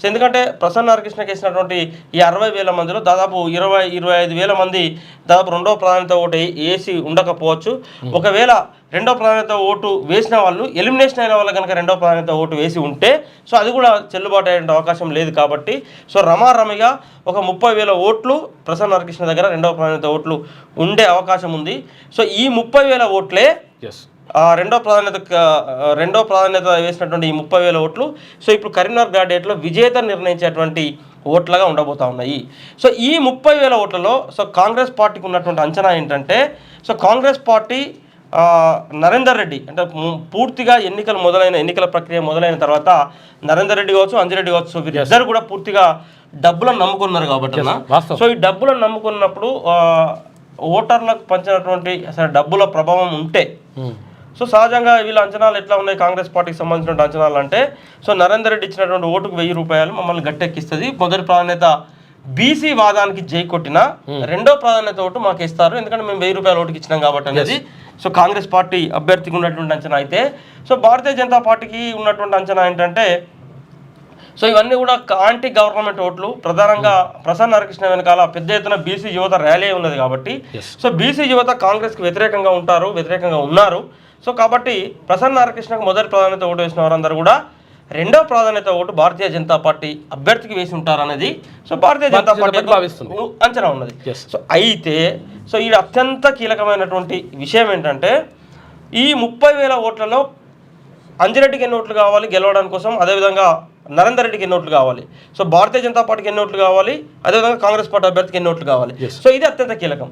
So ఎందుకంటే ప్రసన్న హరికృష్ణకి వేసినటువంటి ఈ 60,000 మందిలో దాదాపు 25,000 మంది దాదాపు రెండవ ప్రాధాన్యత ఓటు వేసి ఉండకపోవచ్చు. ఒకవేళ రెండో ప్రాధాన్యత ఓటు వేసిన వాళ్ళు ఎలిమినేషన్ అయిన వాళ్ళు కనుక రెండో ప్రాధాన్యత ఓటు వేసి ఉంటే సో అది కూడా చెల్లుబాటు అయ్యే అవకాశం లేదు. కాబట్టి సో రమారమిగా ఒక 30,000 ఓట్లు ప్రసన్న హరికృష్ణ దగ్గర రెండవ ప్రాధాన్యత ఓట్లు ఉండే అవకాశం ఉంది. సో ఈ 30,000 ఓట్లే రెండో ప్రాధాన్యత వేసినటువంటి ఈ 30,000 ఓట్లు సో ఇప్పుడు కరీంనగర్ గ్రాడ్యుయేట్లో విజేత నిర్ణయించేటువంటి ఓట్లుగా ఉండబోతా ఉన్నాయి. సో ఈ 30,000 ఓట్లలో సో కాంగ్రెస్ పార్టీకి ఉన్నటువంటి అంచనా ఏంటంటే సో కాంగ్రెస్ పార్టీ నరేందర్ రెడ్డి అంటే పూర్తిగా ఎన్నికల ప్రక్రియ మొదలైన తర్వాత నరేందర్ రెడ్డి కావచ్చు, అంజిరెడ్డి కావచ్చు, వీరిద్దరు కూడా పూర్తిగా డబ్బులను నమ్ముకున్నారు. కాబట్టి సో ఈ డబ్బులను నమ్ముకున్నప్పుడు ఓటర్లకు పంచినటువంటి అసలు డబ్బుల ప్రభావం ఉంటే సో సహజంగా వీళ్ళ అంచనాలు ఎట్లా ఉన్నాయి కాంగ్రెస్ పార్టీకి సంబంధించిన అంచనాలు అంటే సో నరేందర్ రెడ్డి ఇచ్చినటువంటి ఓటుకు 1,000 రూపాయలు మమ్మల్ని గట్టెక్కిస్తుంది. మొదటి ప్రాధాన్యత బీసీ వాదానికి జై కొట్టిన రెండో ప్రాధాన్యత ఓటు మాకు ఇస్తారు, ఎందుకంటే మేము 1,000 రూపాయల ఓటుకి ఇచ్చినాం కాబట్టి అనేది సో కాంగ్రెస్ పార్టీ అభ్యర్థికి ఉన్నటువంటి అంచనా. అయితే సో భారతీయ జనతా పార్టీకి ఉన్నటువంటి అంచనా ఏంటంటే సో ఇవన్నీ కూడా యాంటీ గవర్నమెంట్ ఓట్లు. ప్రధానంగా ప్రసన్న హరికృష్ణ వెనకాల పెద్ద ఎత్తున బీసీ యువత ర్యాలీ ఉన్నది కాబట్టి సో బీసీ యువత కాంగ్రెస్కి వ్యతిరేకంగా ఉన్నారు. సో కాబట్టి ప్రసన్న హరికృష్ణకు మొదటి ప్రాధాన్యత ఓటు వేసిన వారందరూ కూడా రెండవ ప్రాధాన్యత ఓటు భారతీయ జనతా పార్టీ అభ్యర్థికి వేసి ఉంటారనేది సో భారతీయ జనతా పార్టీ భావిస్తుంది, అంచనా ఉన్నది. సో అయితే సో ఈ అత్యంత కీలకమైనటువంటి విషయం ఏంటంటే ఈ 30,000 ఓట్లలో అంజిరెడ్డికి ఎన్ని ఓట్లు కావాలి గెలవడానికి కోసం, అదేవిధంగా నరేందర్ రెడ్డికి ఎన్ని ఓట్లు కావాలి, సో భారతీయ జనతా పార్టీకి ఎన్ని ఓట్లు కావాలి, అదేవిధంగా కాంగ్రెస్ పార్టీ అభ్యర్థికి ఎన్ని ఓట్లు కావాలి. సో ఇది అత్యంత కీలకం.